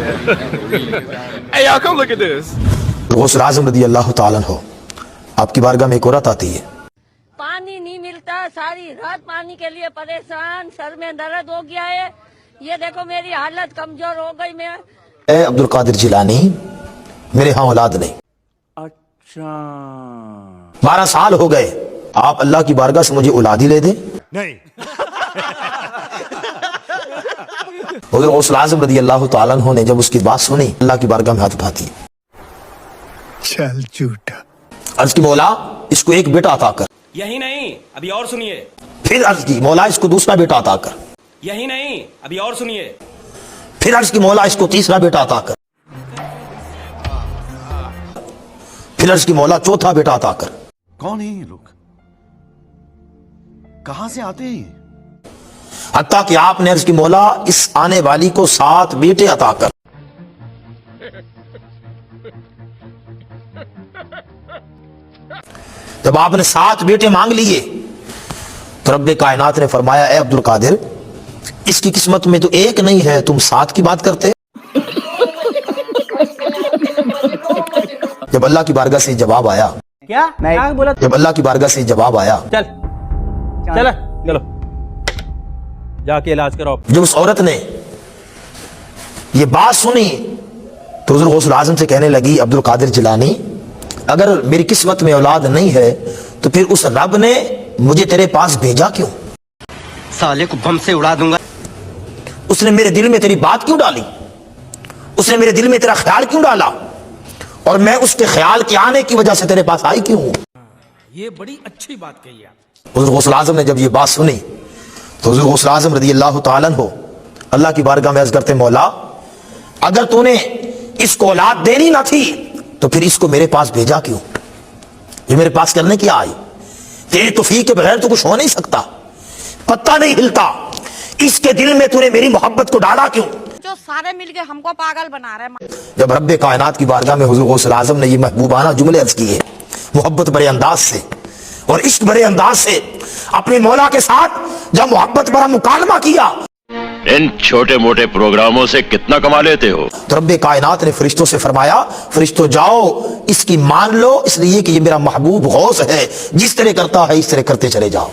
Hey, y'all, come look at this. गौसुल आज़म रज़ी अल्लाह ताला अन्हु आपकी बारगाह में एक औरत आती है। पानी नहीं मिलता, सारी रात पानी के लिए परेशान, सर में दर्द हो गया है। ये देखो मेरी हालत कमजोर हो गई। मैं ए अब्दुल कादिर जिलानी, मेरे यहाँ औलाद नहीं। अच्छा 12 साल हो गए, आप अल्लाह की बारगाह से मुझे औलाद ही ले दे। नहीं। हुज़ूर गौसुल आज़म रज़ी अल्लाह ताला अन्हु ने जब उसकी बात सुनी, अल्लाह की बारगाह में हाथ उठाती है। चल झूठा। अर्ज की मौला इसको एक बेटा अता कर। यही नहीं, अभी और सुनिए। फिर अर्ज की मौला इसको दूसरा बेटा अता कर। यही नहीं, अभी और सुनिए। फिर अर्ज की मौला इसको तीसरा बेटा अता कर। फिर अर्ज की मौला चौथा बेटा अता कर। कौन है ये लोग, कहां से आते हैं? हत्ता कि आपने अर्ज की मौला इस आने वाली को 7 बेटे अता कर। जब आपने 7 बेटे मांग लिए तो रब्बे कायनात ने फरमाया, ए अब्दुल कादिर, इसकी किस्मत में तो एक नहीं है, तुम 7 की बात करते। जब अल्लाह की बारगाह से जवाब आया, क्या नहीं बोला? जब अल्लाह की बारगाह से जवाब आया, चल चलो जाके इलाज कराओ। जब उस औरत ने ये बात सुनी तो हुज़ूर गौसुल आज़म से कहने लगी, अब्दुल कादिर जिलानी, अगर मेरी किस्मत में औलाद नहीं है तो फिर उस रब ने मुझे तेरे पास भेजा क्यों? साले को बम से उड़ा दूंगा। उसने मेरे दिल में तेरी बात क्यों डाली? उसने मेरे दिल में तेरा ख्याल क्यों डाला? और मैं उसके ख्याल के आने की वजह से तेरे पास आई क्यों हूं? ये बड़ी अच्छी बात कही आप। हुज़ूर गौसुल आज़म ने जब ये बात सुनी तो हुज़ूर गौसुल आज़म रज़ी अल्लाह ताला अन्हु अल्लाह की बारगाह में अर्ज़ करते, मौला अगर तूने इसको औलाद देनी ना थी तो फिर इसको मेरे पास भेजा क्यों? ये मेरे पास करने क्या आई? तेरी तौफीक के बगैर तो कुछ हो नहीं सकता, पत्ता नहीं हिलता। इसके दिल में तूने मेरी मोहब्बत को डाला क्यों? जो सारे मिलके हमको पागल बना रहे हैं। जब रब्बे कायनात की बारगाह में हुज़ूर गौसुल आज़म ने ये महबूबाना जुमले अर्ज किए, मोहब्बत भरे अंदाज से और इश्क भरे अंदाज से अपने मौला के साथ जब मोहब्बत भरा मुकालमा किया, इन छोटे मोटे प्रोग्रामों से कितना कमा लेते हो? तो रब्बे कायनात ने फरिश्तों से फरमाया, फरिश्तों जाओ इसकी मान लो, इसलिए कि ये मेरा महबूब गौस है, जिस तरह करता है इस तरह करते चले जाओ।